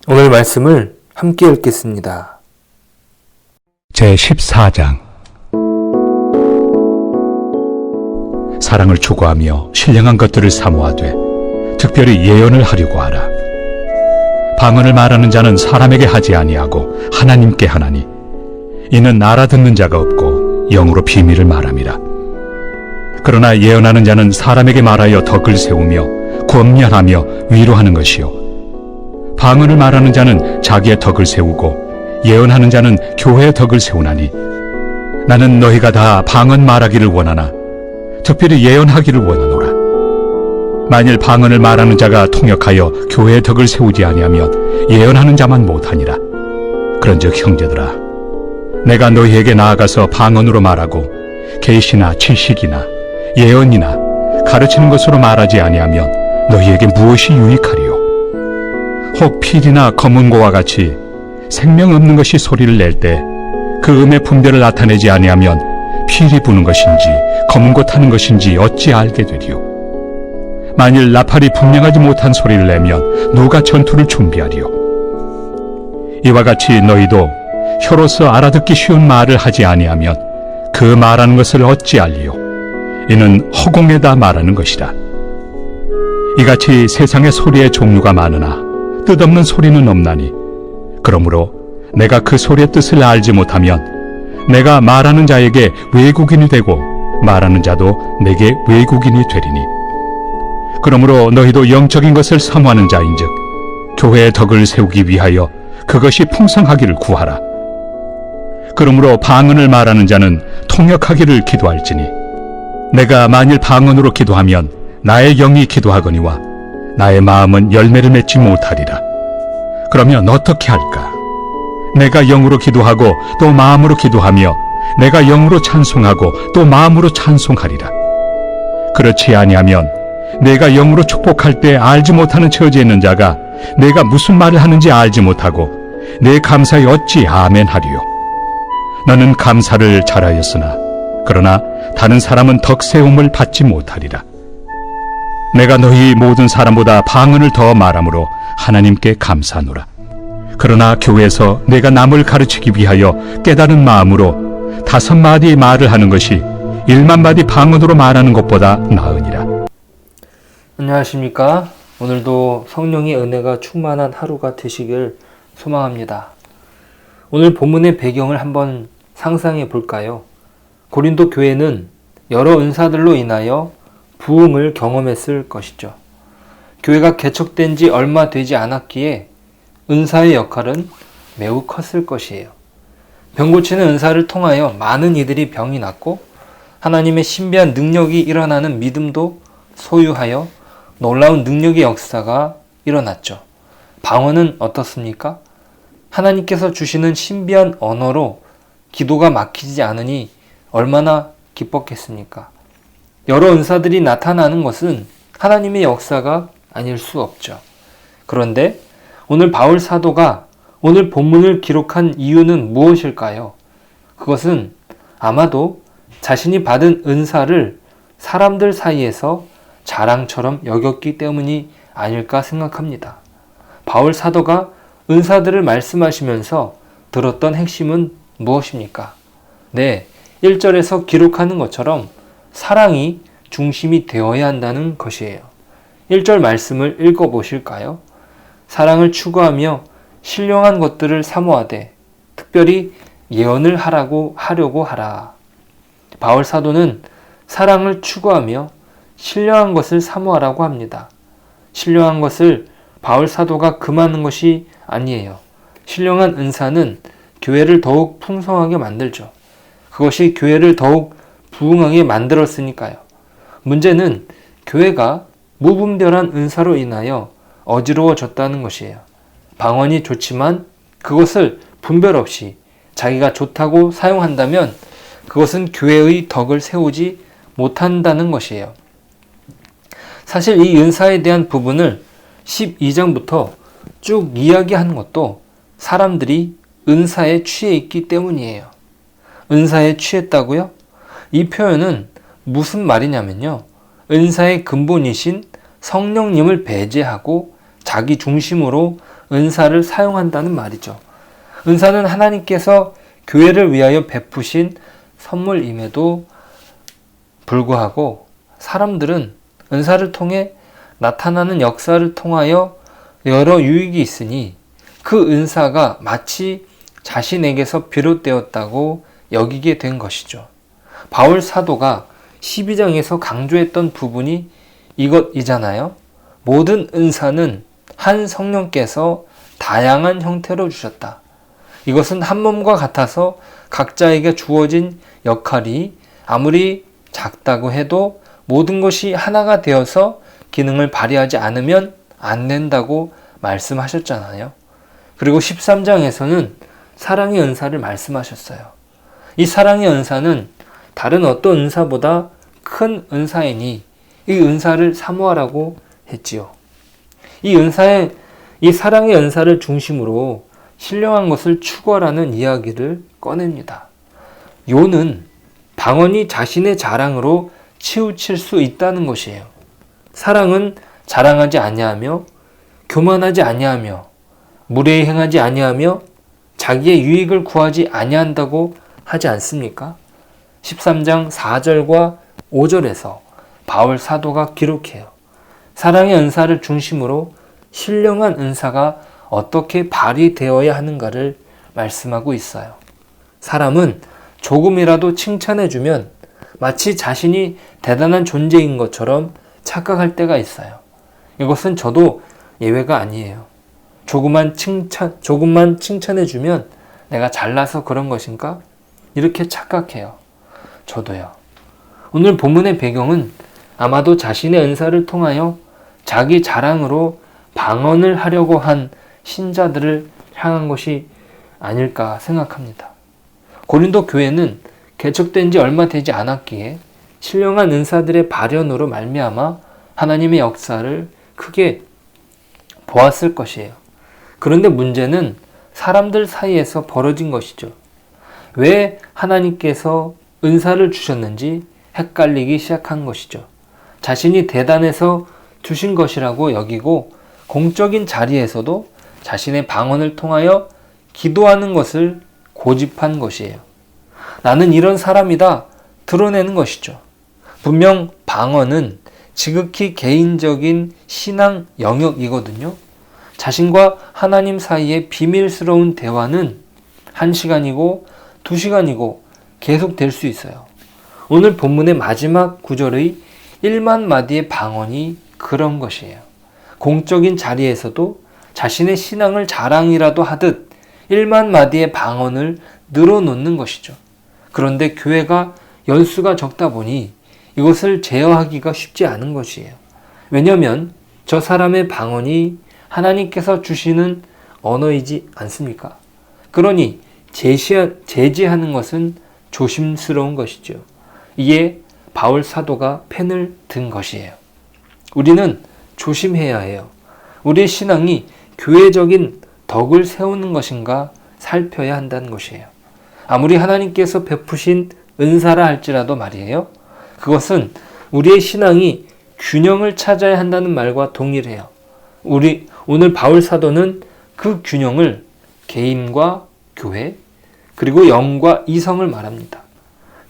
오늘 말씀을 함께 읽겠습니다. 제14장. 사랑을 추구하며 신령한 것들을 사모하되 특별히 예언을 하려고 하라. 방언을 말하는 자는 사람에게 하지 아니하고 하나님께 하나니 이는 알아듣는 자가 없고 영으로 비밀을 말함이라. 그러나 예언하는 자는 사람에게 말하여 덕을 세우며 권면하며 위로하는 것이요 방언을 말하는 자는 자기의 덕을 세우고 예언하는 자는 교회의 덕을 세우나니 나는 너희가 다 방언 말하기를 원하나 특별히 예언하기를 원하노라. 만일 방언을 말하는 자가 통역하여 교회의 덕을 세우지 아니하면 예언하는 자만 못하니라. 그런즉 형제들아, 내가 너희에게 나아가서 방언으로 말하고 계시나 지식이나 예언이나 가르치는 것으로 말하지 아니하면 너희에게 무엇이 유익하리요? 혹 필이나 검은고와 같이 생명 없는 것이 소리를 낼 때 그 음의 분별을 나타내지 아니하면 필이 부는 것인지 검은고 타는 것인지 어찌 알게 되리요? 만일 나팔이 분명하지 못한 소리를 내면 누가 전투를 준비하리요? 이와 같이 너희도 혀로서 알아듣기 쉬운 말을 하지 아니하면 그 말하는 것을 어찌 알리요? 이는 허공에다 말하는 것이라. 이같이 세상의 소리의 종류가 많으나 뜻없는 소리는 없나니 그러므로 내가 그 소리의 뜻을 알지 못하면 내가 말하는 자에게 외국인이 되고 말하는 자도 내게 외국인이 되리니 그러므로 너희도 영적인 것을 사모하는 자인즉 교회의 덕을 세우기 위하여 그것이 풍성하기를 구하라. 그러므로 방언을 말하는 자는 통역하기를 기도할지니 내가 만일 방언으로 기도하면 나의 영이 기도하거니와 나의 마음은 열매를 맺지 못하리라. 그러면 어떻게 할까? 내가 영으로 기도하고 또 마음으로 기도하며 내가 영으로 찬송하고 또 마음으로 찬송하리라. 그렇지 아니하면 내가 영으로 축복할 때 알지 못하는 처지에 있는 자가 내가 무슨 말을 하는지 알지 못하고 내 감사에 어찌 아멘 하리요? 너는 감사를 잘하였으나 그러나 다른 사람은 덕세움을 받지 못하리라. 내가 너희 모든 사람보다 방언을 더 말함으로 하나님께 감사하노라. 그러나 교회에서 내가 남을 가르치기 위하여 깨달은 마음으로 5마디 말을 하는 것이 1만마디 방언으로 말하는 것보다 나으니라. 안녕하십니까? 오늘도 성령의 은혜가 충만한 하루가 되시길 소망합니다. 오늘 본문의 배경을 한번 상상해 볼까요? 고린도 교회는 여러 은사들로 인하여 부흥을 경험했을 것이죠. 교회가 개척된 지 얼마 되지 않았기에 은사의 역할은 매우 컸을 것이에요. 병 고치는 은사를 통하여 많은 이들이 병이 낫고 하나님의 신비한 능력이 일어나는 믿음도 소유하여 놀라운 능력의 역사가 일어났죠. 방언은 어떻습니까? 하나님께서 주시는 신비한 언어로 기도가 막히지 않으니 얼마나 기뻤겠습니까? 여러 은사들이 나타나는 것은 하나님의 역사가 아닐 수 없죠. 그런데 오늘 바울 사도가 오늘 본문을 기록한 이유는 무엇일까요? 그것은 아마도 자신이 받은 은사를 사람들 사이에서 자랑처럼 여겼기 때문이 아닐까 생각합니다. 바울 사도가 은사들을 말씀하시면서 들었던 핵심은 무엇입니까? 네, 1절에서 기록하는 것처럼 사랑이 중심이 되어야 한다는 것이에요. 1절 말씀을 읽어보실까요? 사랑을 추구하며 신령한 것들을 사모하되 특별히 예언을 하려고 하라. 바울 사도는 사랑을 추구하며 신령한 것을 사모하라고 합니다. 신령한 것을 바울 사도가 금하는 것이 아니에요. 신령한 은사는 교회를 더욱 풍성하게 만들죠. 그것이 교회를 더욱 부흥하게 만들었으니까요. 문제는 교회가 무분별한 은사로 인하여 어지러워졌다는 것이에요. 방언이 좋지만 그것을 분별 없이 자기가 좋다고 사용한다면 그것은 교회의 덕을 세우지 못한다는 것이에요. 사실 이 은사에 대한 부분을 12장부터 쭉 이야기하는 것도 사람들이 은사에 취해 있기 때문이에요. 은사에 취했다고요? 이 표현은 무슨 말이냐면요. 은사의 근본이신 성령님을 배제하고 자기 중심으로 은사를 사용한다는 말이죠. 은사는 하나님께서 교회를 위하여 베푸신 선물임에도 불구하고 사람들은 은사를 통해 나타나는 역사를 통하여 여러 유익이 있으니 그 은사가 마치 자신에게서 비롯되었다고 여기게 된 것이죠. 바울 사도가 12장에서 강조했던 부분이 이것이잖아요. 모든 은사는 한 성령께서 다양한 형태로 주셨다. 이것은 한 몸과 같아서 각자에게 주어진 역할이 아무리 작다고 해도 모든 것이 하나가 되어서 기능을 발휘하지 않으면 안 된다고 말씀하셨잖아요. 그리고 13장에서는 사랑의 은사를 말씀하셨어요. 이 사랑의 은사는 다른 어떤 은사보다 큰 은사이니 이 은사를 사모하라고 했지요. 이 사랑의 은사를 중심으로 신령한 것을 추구하라는 이야기를 꺼냅니다. 요는 방언이 자신의 자랑으로 치우칠 수 있다는 것이에요. 사랑은 자랑하지 아니하며 교만하지 아니하며 무례히 행하지 아니하며 자기의 유익을 구하지 아니한다고 하지 않습니까? 13장 4절과 5절에서 바울 사도가 기록해요. 사랑의 은사를 중심으로 신령한 은사가 어떻게 발휘되어야 하는가를 말씀하고 있어요. 사람은 조금이라도 칭찬해주면 마치 자신이 대단한 존재인 것처럼 착각할 때가 있어요. 이것은 저도 예외가 아니에요. 조금만 칭찬해주면 내가 잘나서 그런 것인가? 이렇게 착각해요. 저도요. 오늘 본문의 배경은 아마도 자신의 은사를 통하여 자기 자랑으로 방언을 하려고 한 신자들을 향한 것이 아닐까 생각합니다. 고린도 교회는 개척된 지 얼마 되지 않았기에 신령한 은사들의 발현으로 말미암아 하나님의 역사를 크게 보았을 것이에요. 그런데 문제는 사람들 사이에서 벌어진 것이죠. 왜 하나님께서 은사를 주셨는지 헷갈리기 시작한 것이죠. 자신이 대단해서 주신 것이라고 여기고 공적인 자리에서도 자신의 방언을 통하여 기도하는 것을 고집한 것이에요. 나는 이런 사람이다 드러내는 것이죠. 분명 방언은 지극히 개인적인 신앙 영역이거든요. 자신과 하나님 사이의 비밀스러운 대화는 1시간이고 2시간이고 계속 될 수 있어요. 오늘 본문의 마지막 구절의 1만 마디의 방언이 그런 것이에요. 공적인 자리에서도 자신의 신앙을 자랑이라도 하듯 1만 마디의 방언을 늘어놓는 것이죠. 그런데 교회가 연수가 적다 보니 이것을 제어하기가 쉽지 않은 것이에요. 왜냐하면 저 사람의 방언이 하나님께서 주시는 언어이지 않습니까? 그러니 제지하는 것은 조심스러운 것이죠. 이에 바울 사도가 펜을 든 것이에요. 우리는 조심해야 해요. 우리의 신앙이 교회적인 덕을 세우는 것인가 살펴야 한다는 것이에요. 아무리 하나님께서 베푸신 은사라 할지라도 말이에요. 그것은 우리의 신앙이 균형을 찾아야 한다는 말과 동일해요. 오늘 바울 사도는 그 균형을 개인과 교회 그리고 영과 이성을 말합니다.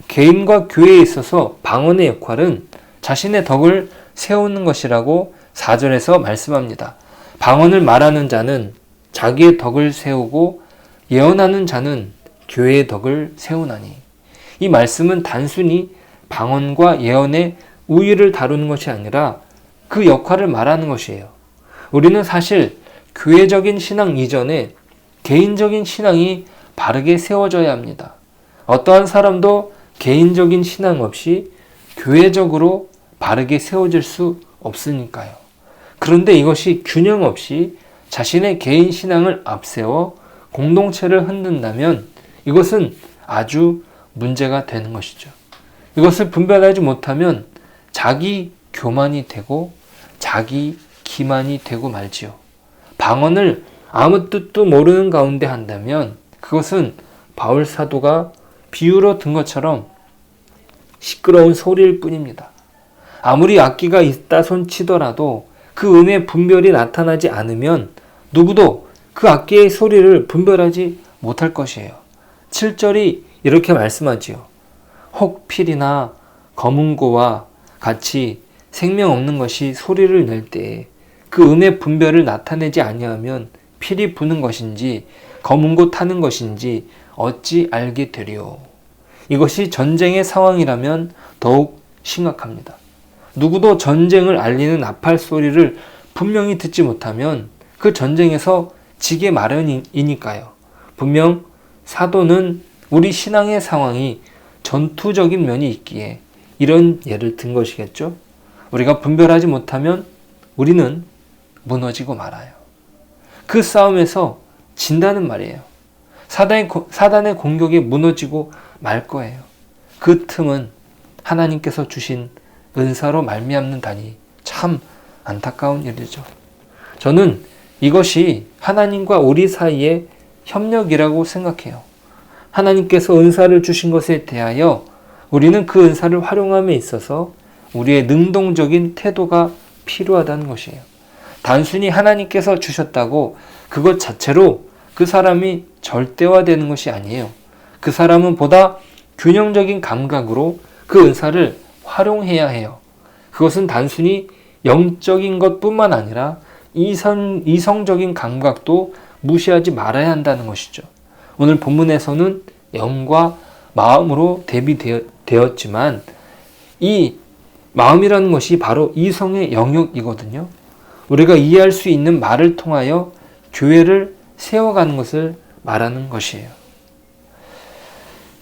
개인과 교회에 있어서 방언의 역할은 자신의 덕을 세우는 것이라고 4절에서 말씀합니다. 방언을 말하는 자는 자기의 덕을 세우고 예언하는 자는 교회의 덕을 세우나니. 이 말씀은 단순히 방언과 예언의 우위를 다루는 것이 아니라 그 역할을 말하는 것이에요. 우리는 사실 교회적인 신앙 이전에 개인적인 신앙이 바르게 세워져야 합니다. 어떠한 사람도 개인적인 신앙 없이 교회적으로 바르게 세워질 수 없으니까요. 그런데 이것이 균형 없이 자신의 개인 신앙을 앞세워 공동체를 흔든다면 이것은 아주 문제가 되는 것이죠. 이것을 분별하지 못하면 자기 교만이 되고 자기 기만이 되고 말지요. 방언을 아무 뜻도 모르는 가운데 한다면 그것은 바울 사도가 비유로 든 것처럼 시끄러운 소리일 뿐입니다. 아무리 악기가 있다 손치더라도 그 음의 분별이 나타나지 않으면 누구도 그 악기의 소리를 분별하지 못할 것이에요. 7절이 이렇게 말씀하지요. 혹 필이나 검은고와 같이 생명 없는 것이 소리를 낼 때에 그 음의 분별을 나타내지 아니하면 필이 부는 것인지 검은고 타는 것인지 어찌 알게 되리요. 이것이 전쟁의 상황이라면 더욱 심각합니다. 누구도 전쟁을 알리는 나팔 소리를 분명히 듣지 못하면 그 전쟁에서 지게 마련이니까요. 분명 사도는 우리 신앙의 상황이 전투적인 면이 있기에 이런 예를 든 것이겠죠. 우리가 분별하지 못하면 우리는 무너지고 말아요. 그 싸움에서 진다는 말이에요. 사단의 공격에 무너지고 말 거예요. 그 틈은 하나님께서 주신 은사로 말미암는다니 참 안타까운 일이죠. 저는 이것이 하나님과 우리 사이의 협력이라고 생각해요. 하나님께서 은사를 주신 것에 대하여 우리는 그 은사를 활용함에 있어서 우리의 능동적인 태도가 필요하다는 것이에요. 단순히 하나님께서 주셨다고 그것 자체로 그 사람이 절대화되는 것이 아니에요. 그 사람은 보다 균형적인 감각으로 그 은사를 활용해야 해요. 그것은 단순히 영적인 것뿐만 아니라 이성적인 감각도 무시하지 말아야 한다는 것이죠. 오늘 본문에서는 영과 마음으로 대비되었지만 이 마음이라는 것이 바로 이성의 영역이거든요. 우리가 이해할 수 있는 말을 통하여 교회를 세워가는 것을 말하는 것이에요.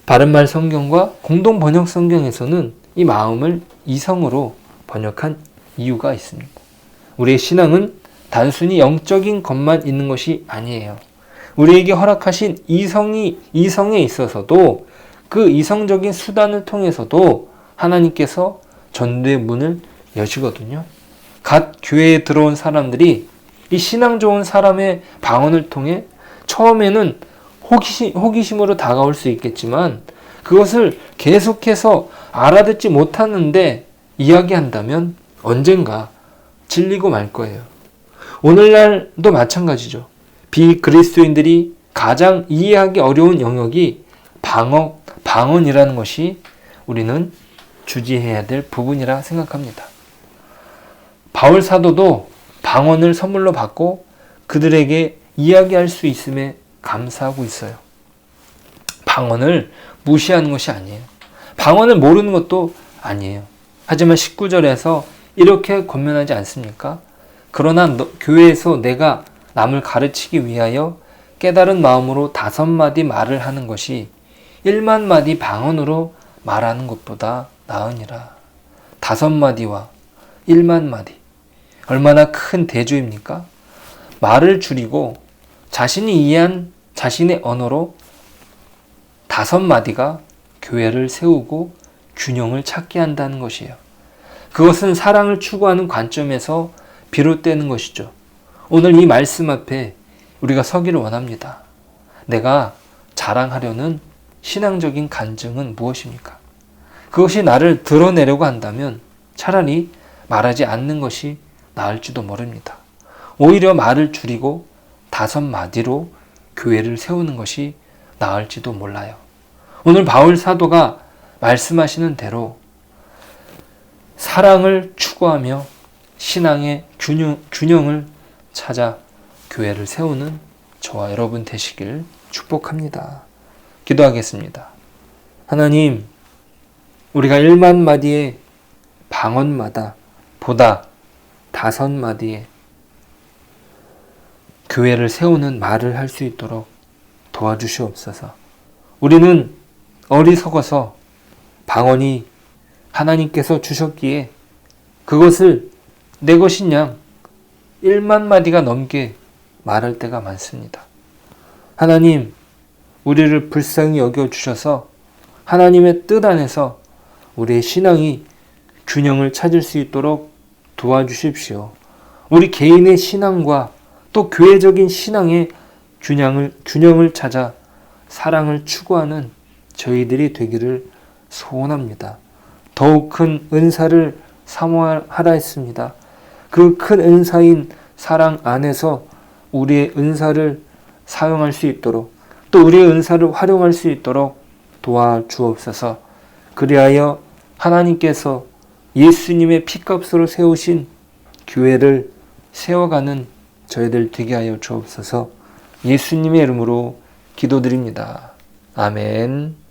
바른말 성경과 공동 번역 성경에서는 이 마음을 이성으로 번역한 이유가 있습니다. 우리의 신앙은 단순히 영적인 것만 있는 것이 아니에요. 우리에게 허락하신 이성에 있어서도 그 이성적인 수단을 통해서도 하나님께서 전도의 문을 여시거든요. 갓 교회에 들어온 사람들이 이 신앙 좋은 사람의 방언을 통해 처음에는 호기심으로 다가올 수 있겠지만 그것을 계속해서 알아듣지 못하는데 이야기한다면 언젠가 질리고 말 거예요. 오늘날도 마찬가지죠. 비그리스도인들이 가장 이해하기 어려운 영역이 방언이라는 것이 우리는 주지해야 될 부분이라 생각합니다. 바울 사도도 방언을 선물로 받고 그들에게 이야기할 수 있음에 감사하고 있어요. 방언을 무시하는 것이 아니에요. 방언을 모르는 것도 아니에요. 하지만 19절에서 이렇게 권면하지 않습니까? 그러나 교회에서 내가 남을 가르치기 위하여 깨달은 마음으로 5마디 말을 하는 것이 1만마디 방언으로 말하는 것보다 나으니라. 5마디와 1만마디. 얼마나 큰 대조입니까? 말을 줄이고 자신이 이해한 자신의 언어로 5마디가 교회를 세우고 균형을 찾게 한다는 것이에요. 그것은 사랑을 추구하는 관점에서 비롯되는 것이죠. 오늘 이 말씀 앞에 우리가 서기를 원합니다. 내가 자랑하려는 신앙적인 간증은 무엇입니까? 그것이 나를 드러내려고 한다면 차라리 말하지 않는 것이 나을지도 모릅니다. 오히려 말을 줄이고 5마디로 교회를 세우는 것이 나을지도 몰라요. 오늘 바울 사도가 말씀하시는 대로 사랑을 추구하며 신앙의 균형을 찾아 교회를 세우는 저와 여러분 되시길 축복합니다. 기도하겠습니다. 하나님, 우리가 1만마디의 방언마다 보다 5마디의 교회를 세우는 말을 할 수 있도록 도와주시옵소서. 우리는 어리석어서 방언이 하나님께서 주셨기에 그것을 내 것인 양 1만마디가 넘게 말할 때가 많습니다. 하나님, 우리를 불쌍히 여겨주셔서 하나님의 뜻 안에서 우리의 신앙이 균형을 찾을 수 있도록 도와주십시오. 우리 개인의 신앙과 또 교회적인 신앙의 균형을 찾아 사랑을 추구하는 저희들이 되기를 소원합니다. 더욱 큰 은사를 사모하라 했습니다. 그 큰 은사인 사랑 안에서 우리의 은사를 사용할 수 있도록 또 우리의 은사를 활용할 수 있도록 도와주옵소서. 그리하여 하나님께서 예수님의 피값으로 세우신 교회를 세워가는 저희들 되게 하여 주옵소서. 예수님의 이름으로 기도드립니다. 아멘.